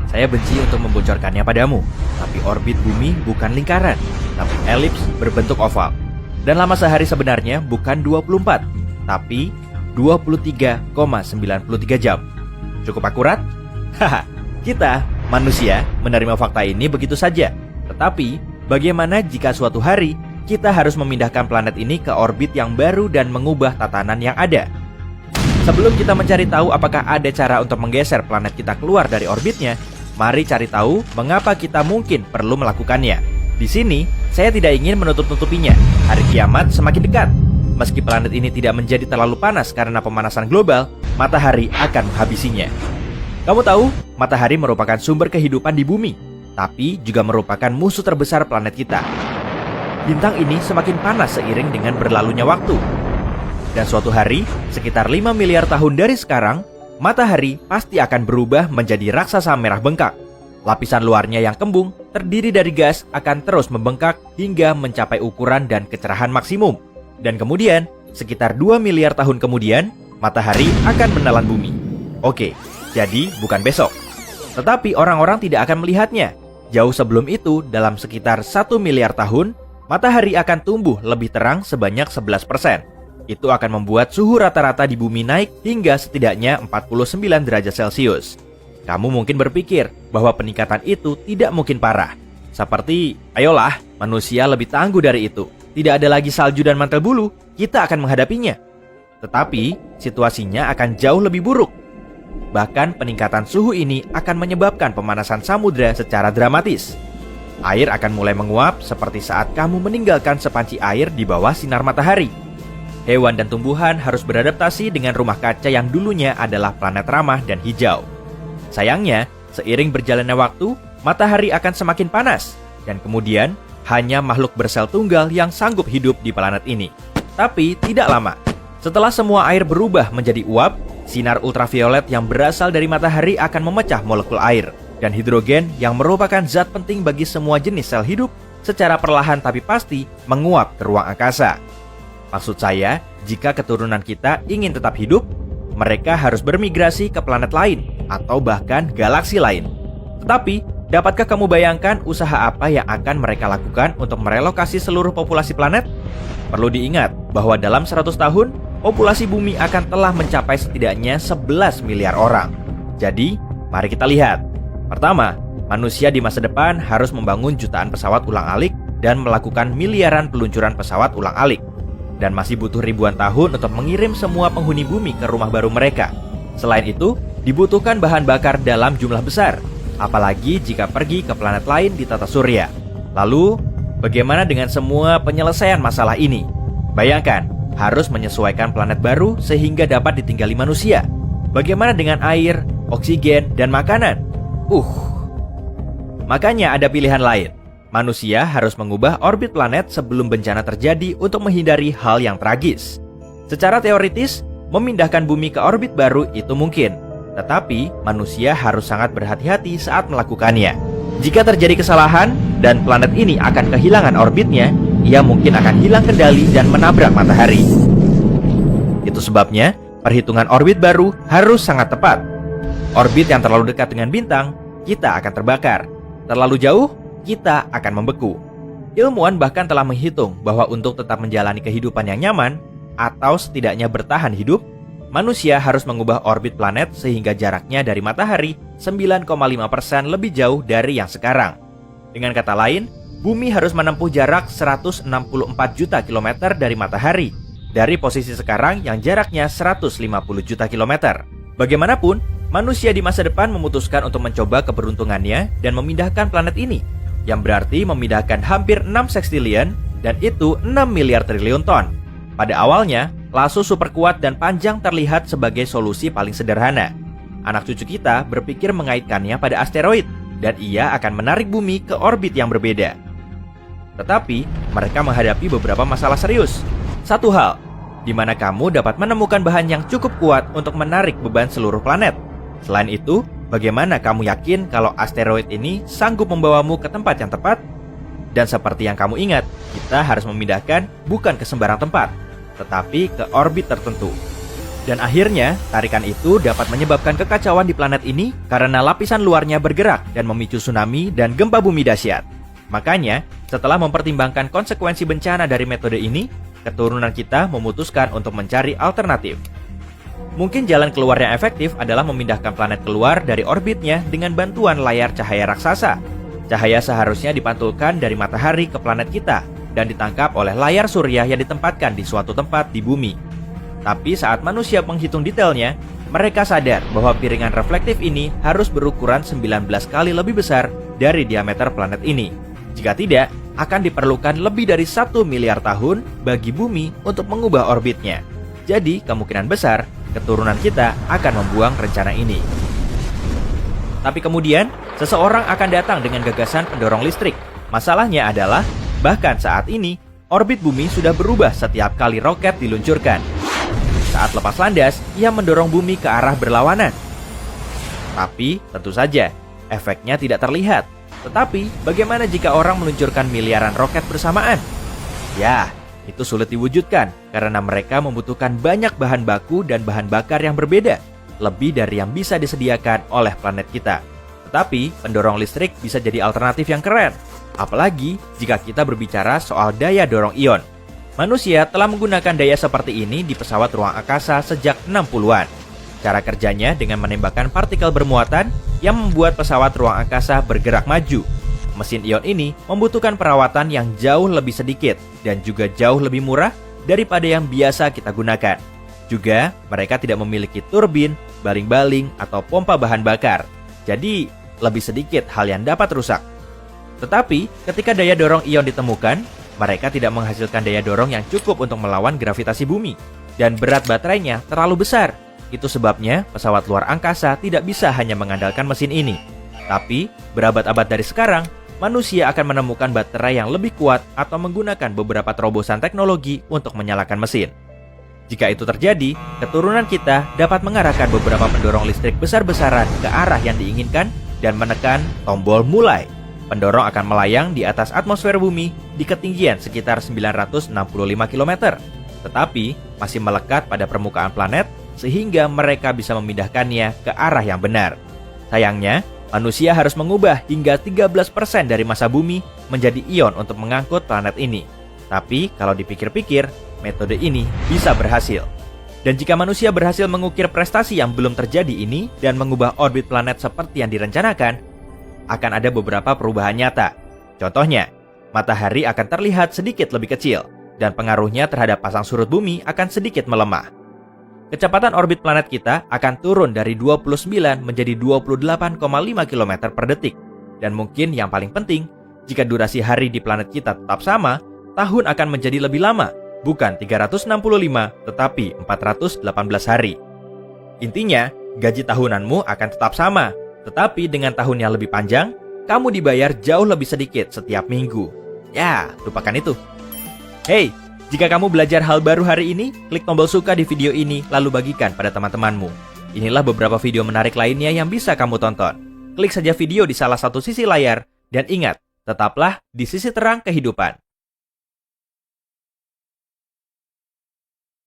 Saya benci untuk membocorkannya padamu, tapi orbit bumi bukan lingkaran, tapi elips berbentuk oval. Dan lama sehari sebenarnya bukan 24, tapi 23,93 jam. Cukup akurat? Haha, kita, manusia, menerima fakta ini begitu saja. Tetapi, bagaimana jika suatu hari kita harus memindahkan planet ini ke orbit yang baru dan mengubah tatanan yang ada? Sebelum kita mencari tahu apakah ada cara untuk menggeser planet kita keluar dari orbitnya, mari cari tahu mengapa kita mungkin perlu melakukannya. Di sini, saya tidak ingin menutup-nutupinya. Hari kiamat semakin dekat. Meski planet ini tidak menjadi terlalu panas karena pemanasan global, matahari akan menghabisinya. Kamu tahu, matahari merupakan sumber kehidupan di bumi, tapi juga merupakan musuh terbesar planet kita. Bintang ini semakin panas seiring dengan berlalunya waktu. Dan suatu hari, sekitar 5 miliar tahun dari sekarang, matahari pasti akan berubah menjadi raksasa merah bengkak. Lapisan luarnya yang kembung, terdiri dari gas, akan terus membengkak hingga mencapai ukuran dan kecerahan maksimum. Dan kemudian, sekitar 2 miliar tahun kemudian, matahari akan menelan bumi. Oke, jadi bukan besok. Tetapi orang-orang tidak akan melihatnya. Jauh sebelum itu, dalam sekitar 1 miliar tahun, matahari akan tumbuh lebih terang sebanyak 11%. Itu akan membuat suhu rata-rata di bumi naik hingga setidaknya 49 derajat Celcius. Kamu mungkin berpikir bahwa peningkatan itu tidak mungkin parah. Seperti, ayolah, manusia lebih tangguh dari itu. Tidak ada lagi salju dan mantel bulu, kita akan menghadapinya. Tetapi, situasinya akan jauh lebih buruk. Bahkan peningkatan suhu ini akan menyebabkan pemanasan samudra secara dramatis. Air akan mulai menguap seperti saat kamu meninggalkan sepanci air di bawah sinar matahari. Hewan dan tumbuhan harus beradaptasi dengan rumah kaca yang dulunya adalah planet ramah dan hijau. Sayangnya, seiring berjalannya waktu, matahari akan semakin panas, dan kemudian hanya makhluk bersel tunggal yang sanggup hidup di planet ini. Tapi tidak lama, setelah semua air berubah menjadi uap, sinar ultraviolet yang berasal dari matahari akan memecah molekul air, dan hidrogen yang merupakan zat penting bagi semua jenis sel hidup secara perlahan tapi pasti menguap ke ruang angkasa. Maksud saya, jika keturunan kita ingin tetap hidup, mereka harus bermigrasi ke planet lain atau bahkan galaksi lain. Tetapi, dapatkah kamu bayangkan usaha apa yang akan mereka lakukan untuk merelokasi seluruh populasi planet? Perlu diingat bahwa dalam 100 tahun, populasi bumi akan telah mencapai setidaknya 11 miliar orang. Jadi, mari kita lihat. Pertama, manusia di masa depan harus membangun jutaan pesawat ulang-alik dan melakukan miliaran peluncuran pesawat ulang-alik. Dan masih butuh ribuan tahun untuk mengirim semua penghuni bumi ke rumah baru mereka. Selain itu, dibutuhkan bahan bakar dalam jumlah besar, apalagi jika pergi ke planet lain di tata surya. Lalu, bagaimana dengan semua penyelesaian masalah ini? Bayangkan, harus menyesuaikan planet baru sehingga dapat ditinggali manusia. Bagaimana dengan air, oksigen, dan makanan? Makanya ada pilihan lain. Manusia harus mengubah orbit planet sebelum bencana terjadi untuk menghindari hal yang tragis. Secara teoritis, memindahkan bumi ke orbit baru itu mungkin. Tetapi, manusia harus sangat berhati-hati saat melakukannya. Jika terjadi kesalahan dan planet ini akan kehilangan orbitnya, ia mungkin akan hilang kendali dan menabrak matahari. Itu sebabnya, perhitungan orbit baru harus sangat tepat. Orbit yang terlalu dekat dengan bintang, kita akan terbakar. Terlalu jauh, kita akan membeku. Ilmuwan bahkan telah menghitung bahwa untuk tetap menjalani kehidupan yang nyaman, atau setidaknya bertahan hidup, manusia harus mengubah orbit planet sehingga jaraknya dari matahari 9,5% lebih jauh dari yang sekarang. Dengan kata lain, bumi harus menempuh jarak 164 juta kilometer dari matahari, dari posisi sekarang yang jaraknya 150 juta kilometer. Bagaimanapun, manusia di masa depan memutuskan untuk mencoba keberuntungannya dan memindahkan planet ini, yang berarti memindahkan hampir 6 sextillion, dan itu 6 miliar triliun ton. Pada awalnya, lasso super kuat dan panjang terlihat sebagai solusi paling sederhana. Anak cucu kita berpikir mengaitkannya pada asteroid, dan ia akan menarik bumi ke orbit yang berbeda. Tetapi, mereka menghadapi beberapa masalah serius. Satu hal, di mana kamu dapat menemukan bahan yang cukup kuat untuk menarik beban seluruh planet. Selain itu, bagaimana kamu yakin kalau asteroid ini sanggup membawamu ke tempat yang tepat? Dan seperti yang kamu ingat, kita harus memindahkan bukan ke sembarang tempat, tetapi ke orbit tertentu. Dan akhirnya, tarikan itu dapat menyebabkan kekacauan di planet ini karena lapisan luarnya bergerak dan memicu tsunami dan gempa bumi dahsyat. Makanya, setelah mempertimbangkan konsekuensi bencana dari metode ini, keturunan kita memutuskan untuk mencari alternatif. Mungkin jalan keluar yang efektif adalah memindahkan planet keluar dari orbitnya dengan bantuan layar cahaya raksasa. Cahaya seharusnya dipantulkan dari matahari ke planet kita dan ditangkap oleh layar surya yang ditempatkan di suatu tempat di bumi. Tapi saat manusia menghitung detailnya, mereka sadar bahwa piringan reflektif ini harus berukuran 19 kali lebih besar dari diameter planet ini. Jika tidak, akan diperlukan lebih dari 1 miliar tahun bagi bumi untuk mengubah orbitnya. Jadi, kemungkinan besar, keturunan kita akan membuang rencana ini. Tapi kemudian, seseorang akan datang dengan gagasan pendorong listrik. Masalahnya adalah, bahkan saat ini, orbit bumi sudah berubah setiap kali roket diluncurkan. Saat lepas landas, ia mendorong bumi ke arah berlawanan. Tapi, tentu saja, efeknya tidak terlihat. Tetapi, bagaimana jika orang meluncurkan miliaran roket bersamaan? Ya, itu sulit diwujudkan karena mereka membutuhkan banyak bahan baku dan bahan bakar yang berbeda, lebih dari yang bisa disediakan oleh planet kita. Tetapi, pendorong listrik bisa jadi alternatif yang keren. Apalagi jika kita berbicara soal daya dorong ion. Manusia telah menggunakan daya seperti ini di pesawat ruang angkasa sejak 60-an. Cara kerjanya dengan menembakkan partikel bermuatan yang membuat pesawat ruang angkasa bergerak maju. Mesin ion ini membutuhkan perawatan yang jauh lebih sedikit dan juga jauh lebih murah daripada yang biasa kita gunakan. Juga, mereka tidak memiliki turbin, baling-baling, atau pompa bahan bakar. Jadi, lebih sedikit hal yang dapat rusak. Tetapi, ketika daya dorong ion ditemukan, mereka tidak menghasilkan daya dorong yang cukup untuk melawan gravitasi bumi. Dan berat baterainya terlalu besar. Itu sebabnya pesawat luar angkasa tidak bisa hanya mengandalkan mesin ini. Tapi, berabad-abad dari sekarang, manusia akan menemukan baterai yang lebih kuat atau menggunakan beberapa terobosan teknologi untuk menyalakan mesin. Jika itu terjadi, keturunan kita dapat mengarahkan beberapa pendorong listrik besar-besaran ke arah yang diinginkan dan menekan tombol mulai. Pendorong akan melayang di atas atmosfer bumi di ketinggian sekitar 965 km. Tetapi masih melekat pada permukaan planet sehingga mereka bisa memindahkannya ke arah yang benar. Sayangnya, manusia harus mengubah hingga 13% dari massa bumi menjadi ion untuk mengangkut planet ini. Tapi kalau dipikir-pikir, metode ini bisa berhasil. Dan jika manusia berhasil mengukir prestasi yang belum terjadi ini dan mengubah orbit planet seperti yang direncanakan, akan ada beberapa perubahan nyata. Contohnya, matahari akan terlihat sedikit lebih kecil, dan pengaruhnya terhadap pasang surut bumi akan sedikit melemah. Kecepatan orbit planet kita akan turun dari 29 menjadi 28,5 km per detik. Dan mungkin yang paling penting, jika durasi hari di planet kita tetap sama, tahun akan menjadi lebih lama, bukan 365, tetapi 418 hari. Intinya, gaji tahunanmu akan tetap sama, tetapi dengan tahun yang lebih panjang, kamu dibayar jauh lebih sedikit setiap minggu. Ya, lupakan itu. Hey, jika kamu belajar hal baru hari ini, klik tombol suka di video ini lalu bagikan pada teman-temanmu. Inilah beberapa video menarik lainnya yang bisa kamu tonton. Klik saja video di salah satu sisi layar, dan ingat, tetaplah di sisi terang kehidupan.